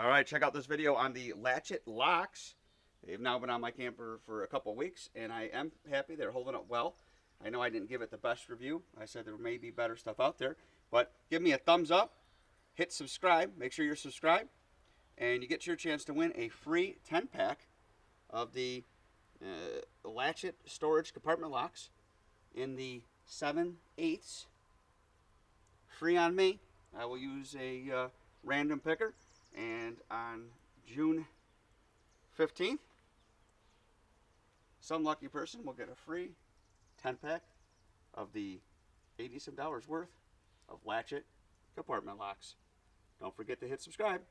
All right, check out this video on the Latch.It locks. They've now been on my camper for a couple weeks, and I am happy. They're holding up well. I know I didn't give it the best review. I said there may be better stuff out there, but give me a thumbs up, hit subscribe, make sure you're subscribed, and you get your chance to win a free 10-pack of the Latch.It storage compartment locks in the 7/8. Free on me. I will use a random picker, and on June 15th, some lucky person will get a free 10-pack of the $80 some worth of Latch.It compartment locks. Don't forget to hit subscribe.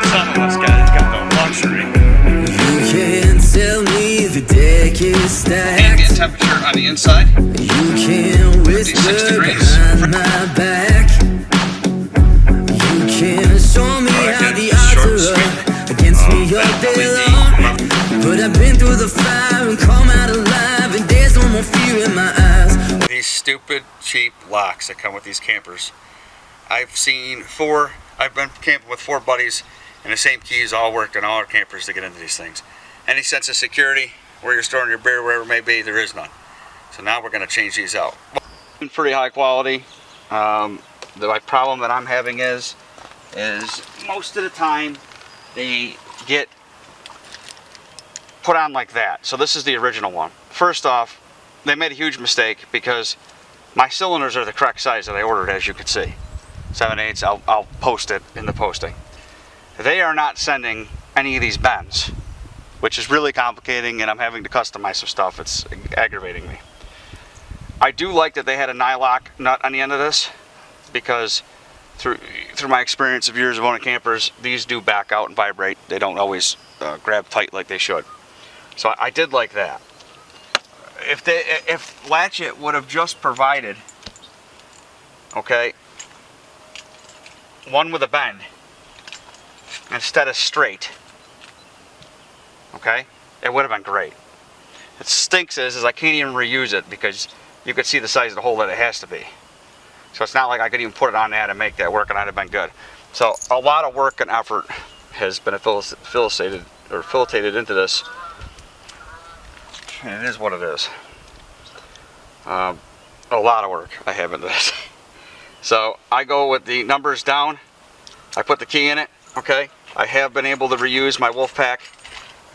Some of us guys got the luxury. You can't tell me the deck is stacked. Ambient temperature on the inside. You can't whisper behind my back. You can't show me how the odds are up against me all day long. But I've been through the fire and come out alive, and there's no more fear in my eyes. These stupid cheap locks that come with these campers. I've been camping with 4 buddies, and the same keys all worked in all our campers to get into these things. Any sense of security, where you're storing your beer, wherever it may be, there is none. So now we're going to change these out. Pretty high quality. The problem that I'm having is most of the time they get put on like that. So this is the original one. First off, they made a huge mistake because my cylinders are the correct size that I ordered, as you can see. 7/8. I'll post it in the posting. They are not sending any of these bends, which is really complicating, and I'm having to customize some stuff. It's aggravating me. I do like that they had a nylock nut on the end of this, because through my experience of years of owning campers, these do back out and vibrate. They don't always grab tight like they should. So I did like that. If Latch.It would have just provided, okay, one with a bend instead of straight, okay, it would have been great. It stinks is I can't even reuse it because you could see the size of the hole that it has to be. So it's not like I could even put it on that and make that work, and I'd have been good. So a lot of work and effort has been facilitated into this, and it is what it is. A lot of work I have into this. So I go with the numbers down. I put the key in it. Okay. I have been able to reuse my Wolfpack,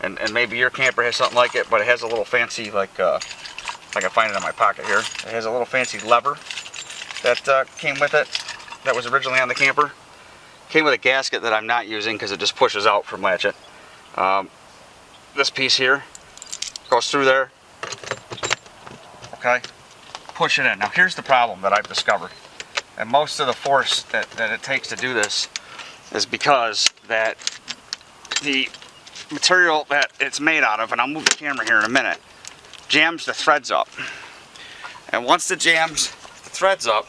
and maybe your camper has something like it, but it has a little fancy, like I can find it in my pocket here. It has a little fancy lever that came with it that was originally on the camper. Came with a gasket that I'm not using because it just pushes out from Latch.It. This piece here goes through there. Okay, push it in. Now here's the problem that I've discovered, and most of the force that it takes to do this is because that the material that it's made out of, and I'll move the camera here in a minute, jams the threads up. And once it jams the threads up,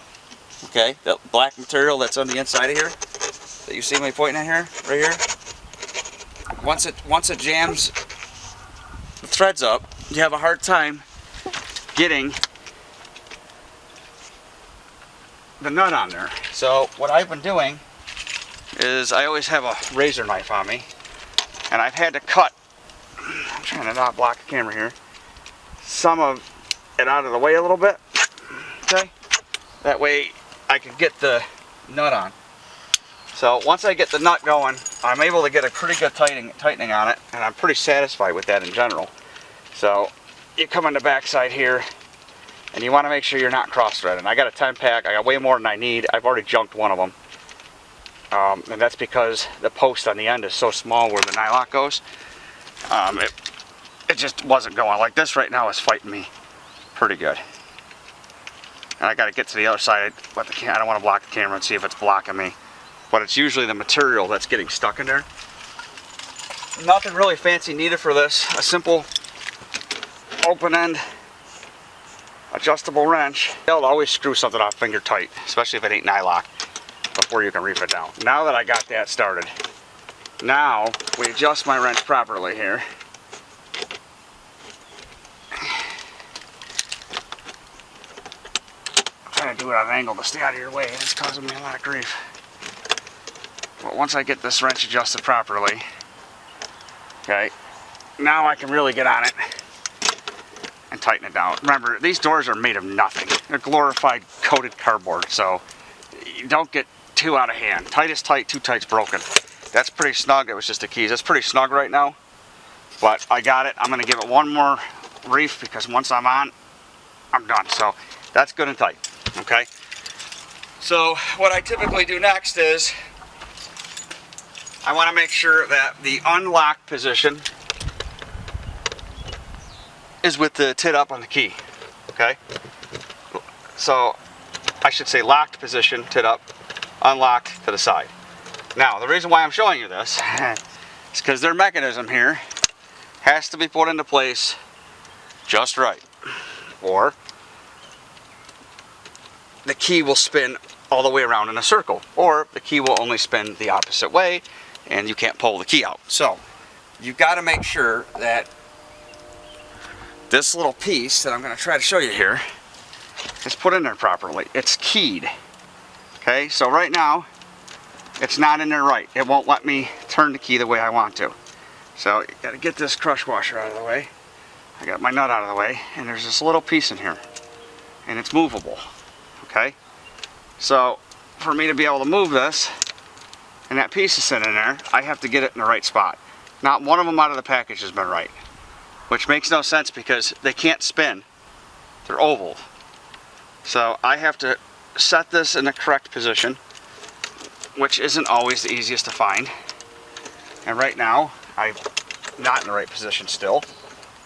okay, that black material that's on the inside of here, that you see me pointing at here, right here, once it jams the threads up, you have a hard time getting the nut on there. So what I've been doing is I always have a razor knife on me, and I've had to cut, I'm trying to not block the camera here, some of it out of the way a little bit, okay? That way I can get the nut on. So once I get the nut going, I'm able to get a pretty good tightening on it, and I'm pretty satisfied with that in general. So you come on the back side here, and you want to make sure you're not cross-threading. I got a 10-pack, I got way more than I need. I've already junked one of them. And that's because the post on the end is so small where the nylock goes. It just wasn't going. Like this right now is fighting me pretty good. And I got to get to the other side, but I don't want to block the camera and see if it's blocking me. But it's usually the material that's getting stuck in there. Nothing really fancy needed for this. A simple open end adjustable wrench. They'll always screw something off finger tight, especially if it ain't nylock, before you can reef it down. Now that I got that started, now we adjust my wrench properly here. do it at an angle to stay out of your way. It's causing me a lot of grief. But once I get this wrench adjusted properly, okay, now I can really get on it and tighten it down. Remember, these doors are made of nothing. They're glorified coated cardboard, so you don't get too out of hand. Tight is tight, too tight's broken. That's pretty snug. It was just the keys. It's pretty snug right now, but I got it. I'm going to give it one more reef because once I'm on, I'm done. So that's good and tight, okay? So what I typically do next is I want to make sure that the unlock position is with the tit up on the key, okay? So I should say locked position, tit up, unlocked to the side. Now, the reason why I'm showing you this is because their mechanism here has to be put into place just right, or the key will spin all the way around in a circle, or the key will only spin the opposite way and you can't pull the key out. So you've got to make sure that this little piece that I'm going to try to show you here is put in there properly. It's keyed. Okay, so right now it's not in there right. It won't let me turn the key the way I want to. So you got to get this crush washer out of the way. I got my nut out of the way, and there's this little piece in here, and it's movable. Okay, so for me to be able to move this, and that piece is sitting in there, I have to get it in the right spot. Not one of them out of the package has been right, which makes no sense because they can't spin. They're oval. So I have to set this in the correct position, which isn't always the easiest to find. And right now, I'm not in the right position still,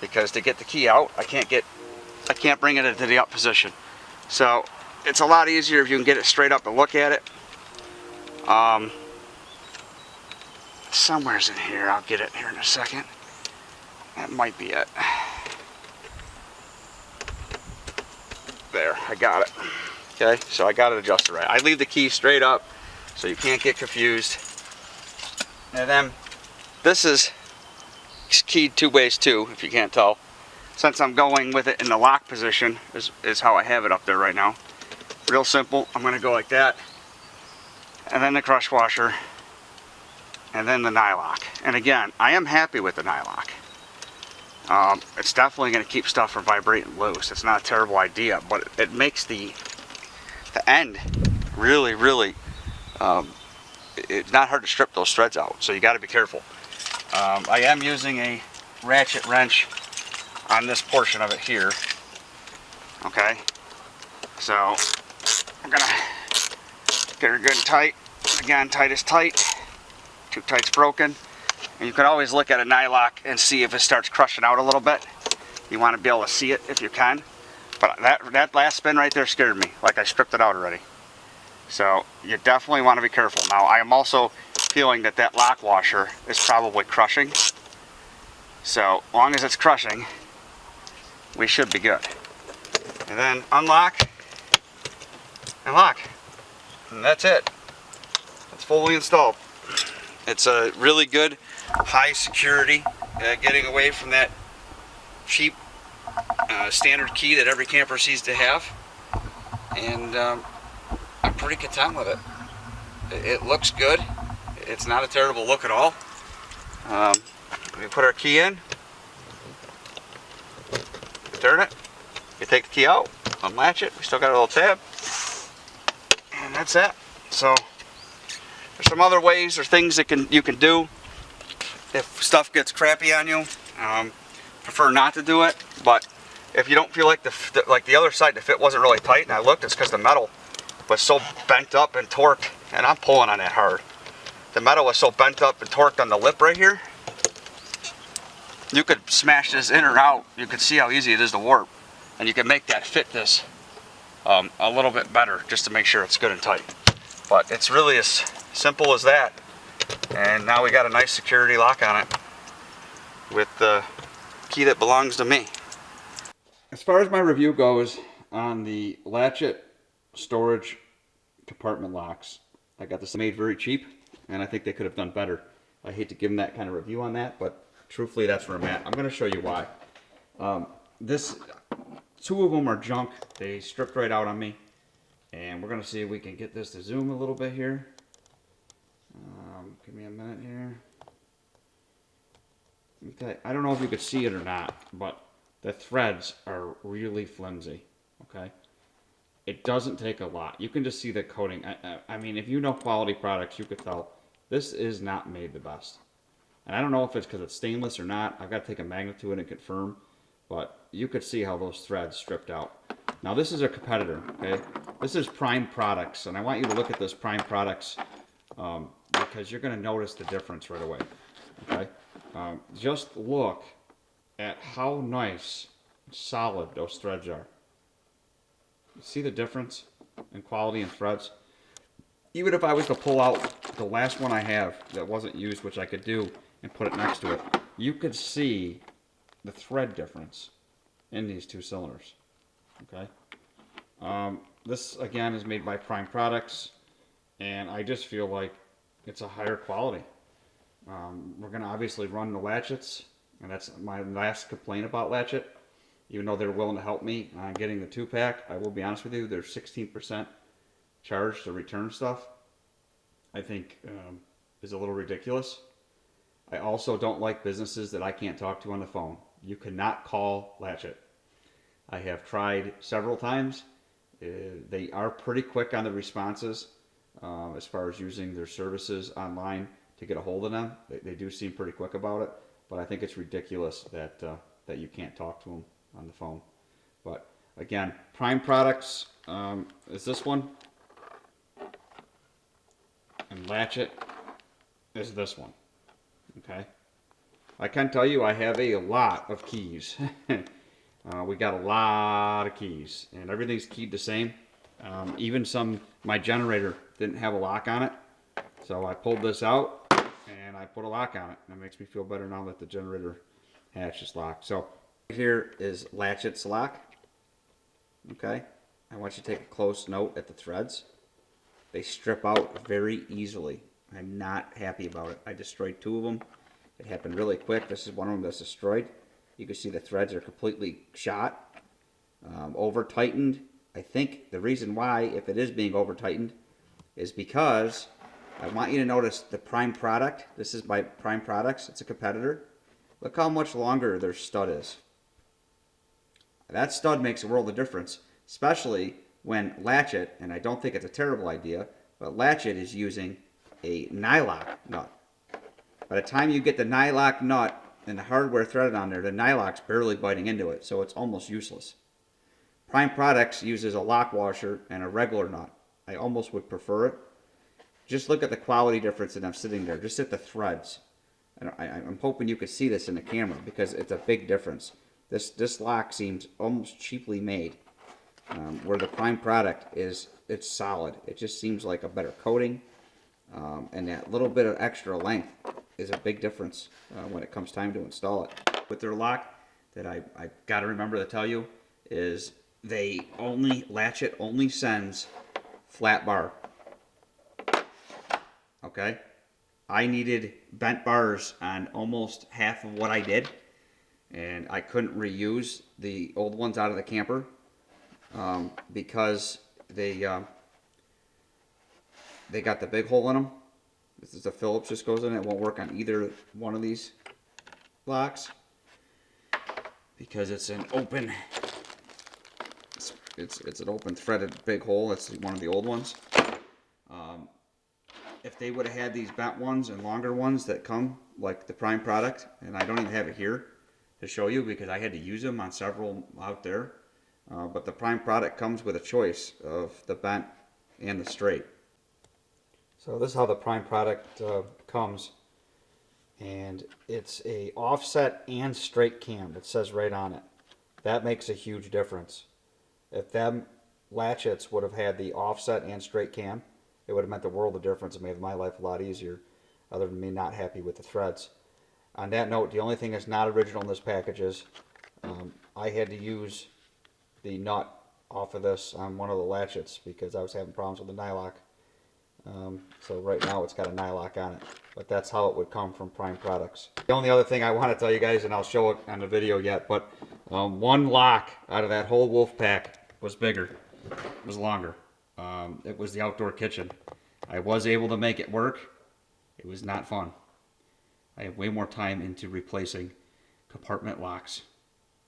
because to get the key out, I can't bring it into the up position. So it's a lot easier if you can get it straight up and look at it. Somewhere's in here. I'll get it here in a second. That might be it. There, I got it. Okay, so I got it adjusted right. I leave the key straight up so you can't get confused. And then this is keyed two ways too, if you can't tell. Since I'm going with it in the lock position is how I have it up there right now. Real simple. I'm going to go like that, and then the crush washer, and then the nylock. And again, I am happy with the nylock. It's definitely going to keep stuff from vibrating loose. It's not a terrible idea, but it makes the end really, really, it's not hard to strip those threads out, so you got to be careful. I am using a ratchet wrench on this portion of it here. Okay, so I'm gonna get her good and tight. Again, tight is tight. Too tight's broken. And you can always look at a nylock and see if it starts crushing out a little bit. You want to be able to see it if you can. But that last spin right there scared me, like I stripped it out already. So you definitely want to be careful. Now I am also feeling that that lock washer is probably crushing. So long as it's crushing, we should be good. And then unlock and lock. And that's it. It's fully installed. It's a really good high security, getting away from that cheap standard key that every camper seems to have. And I'm pretty content with it. It looks good. It's not a terrible look at all. We put our key in, turn it, you take the key out, unlatch it, we still got a little tab, and that's it. So there's some other ways or things that you can do if stuff gets crappy on you. Prefer not to do it, but if you don't feel like the other side, the fit wasn't really tight, and I looked, it's because the metal was so bent up and torqued, and I'm pulling on that hard. The metal was so bent up and torqued on the lip right here. You could smash this in or out. You can see how easy it is to warp, and you can make that fit this a little bit better just to make sure it's good and tight. But it's really as simple as that. And now we got a nice security lock on it with the key that belongs to me. As far as my review goes on the Latch.It storage compartment locks, I got this made very cheap, and I think they could have done better. I hate to give them that kind of review on that, but truthfully that's where I'm at. I'm going to show you why. Two of them are junk. They stripped right out on me. And we're going to see if we can get this to zoom a little bit here. Give me a minute here. Okay, I don't know if you could see it or not, but the threads are really flimsy. Okay, it doesn't take a lot. You can just see the coating. I mean, if you know quality products, you could tell this is not made the best. And I don't know if it's because it's stainless or not. I've got to take a magnet to it and confirm. But you could see how those threads stripped out. Now this is a competitor, okay? This is Prime Products, and I want you to look at this Prime Products because you're going to notice the difference right away, okay? Just look at how nice, solid those threads are. See the difference in quality and threads? Even if I was to pull out the last one I have that wasn't used, which I could do, and put it next to it, you could see the thread difference in these two cylinders. Okay. This again is made by Prime Products, and I just feel like it's a higher quality. We're going to obviously run the Latch.Its, and that's my last complaint about Latch.It. Even though they're willing to help me on getting the 2-pack, I will be honest with you, they're 16% charge to return stuff. I think is a little ridiculous. I also don't like businesses that I can't talk to on the phone. You cannot call Latch.It. I have tried several times. They are pretty quick on the responses as far as using their services online to get a hold of them. They do seem pretty quick about it, but I think it's ridiculous that that you can't talk to them on the phone. But again, Prime Products is this one, and Latch.It is this one. Okay, I can tell you I have a lot of keys. We got a lot of keys, and everything's keyed the same. Even my generator didn't have a lock on it, so I pulled this out and I put a lock on it, and it makes me feel better now that the generator hatch is locked. So here is Latch.It's lock. Okay, I want you to take a close note at the threads. They strip out very easily. I'm not happy about it. I destroyed 2 of them. It happened really quick. This is one of them that's destroyed. You can see the threads are completely shot, over tightened. I think the reason why, if it is being over tightened, is because I want you to notice the Prime product. This is by Prime Products. It's a competitor. Look how much longer their stud is. That stud makes a world of difference, especially when Latch.It, and I don't think it's a terrible idea, but Latch.It is using a nylock nut. By the time you get the nylock nut and the hardware threaded on there, the nylock's barely biting into it, so it's almost useless. Prime Products uses a lock washer and a regular nut. I almost would prefer it. Just look at the quality difference in them sitting there. Just at the threads. And I'm hoping you can see this in the camera because it's a big difference. This lock seems almost cheaply made, where the Prime product it's solid. It just seems like a better coating, and that little bit of extra length is a big difference when it comes time to install it. With their lock, that I got to remember to tell you is Latch.It only sends flat bar. Okay, I needed bent bars on almost half of what I did, and I couldn't reuse the old ones out of the camper because they got the big hole in them. This is the Phillips just goes in. It won't work on either one of these locks because it's an open. It's an open threaded big hole. That's one of the old ones. If they would have had these bent ones and longer ones that come like the Prime product, and I don't even have it here to show you because I had to use them on several out there. But the Prime product comes with a choice of the bent and the straight. So this is how the Prime product comes, and it's a offset and straight cam. It says right on it. That makes a huge difference. If them Latch.Its would have had the offset and straight cam, it would have meant the world of difference. It made my life a lot easier, other than me not happy with the threads. On that note, the only thing that's not original in this package is I had to use the nut off of this on one of the Latch.Its because I was having problems with the nylock. So right now it's got a nylock on it, but that's how it would come from Prime Products. The only other thing I want to tell you guys, and I'll show it on the video yet, but one lock out of that whole wolf pack was bigger, was longer. It was the outdoor kitchen. I was able to make it work. It was not fun. I have way more time into replacing compartment locks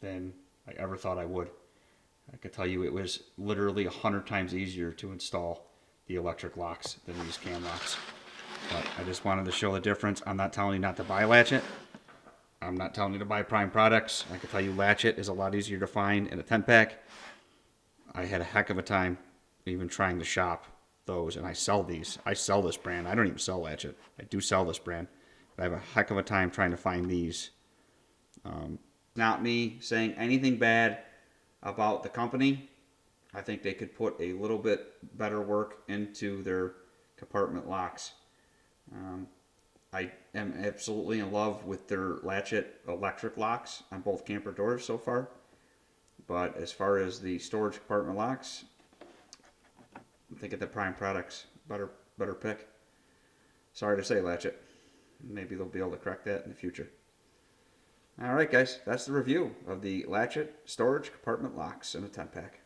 than I ever thought I would. I could tell you it was literally 100 times easier to install the electric locks than these cam locks. But I just wanted to show the difference. I'm not telling you not to buy Latch.It. I'm not telling you to buy Prime products. I can tell you Latch.It is a lot easier to find in a 10-pack. I had a heck of a time even trying to shop those, and I sell these. I sell this brand. I don't even sell Latch.It. I do sell this brand, but I have a heck of a time trying to find these. Not me saying anything bad about the company. I think they could put a little bit better work into their compartment locks. I am absolutely in love with their Latch.It electric locks on both camper doors so far. But as far as the storage compartment locks, I think the Prime products better pick. Sorry to say, Latch.It. Maybe they'll be able to correct that in the future. All right, guys, that's the review of the Latch.It storage compartment locks in a 10-pack.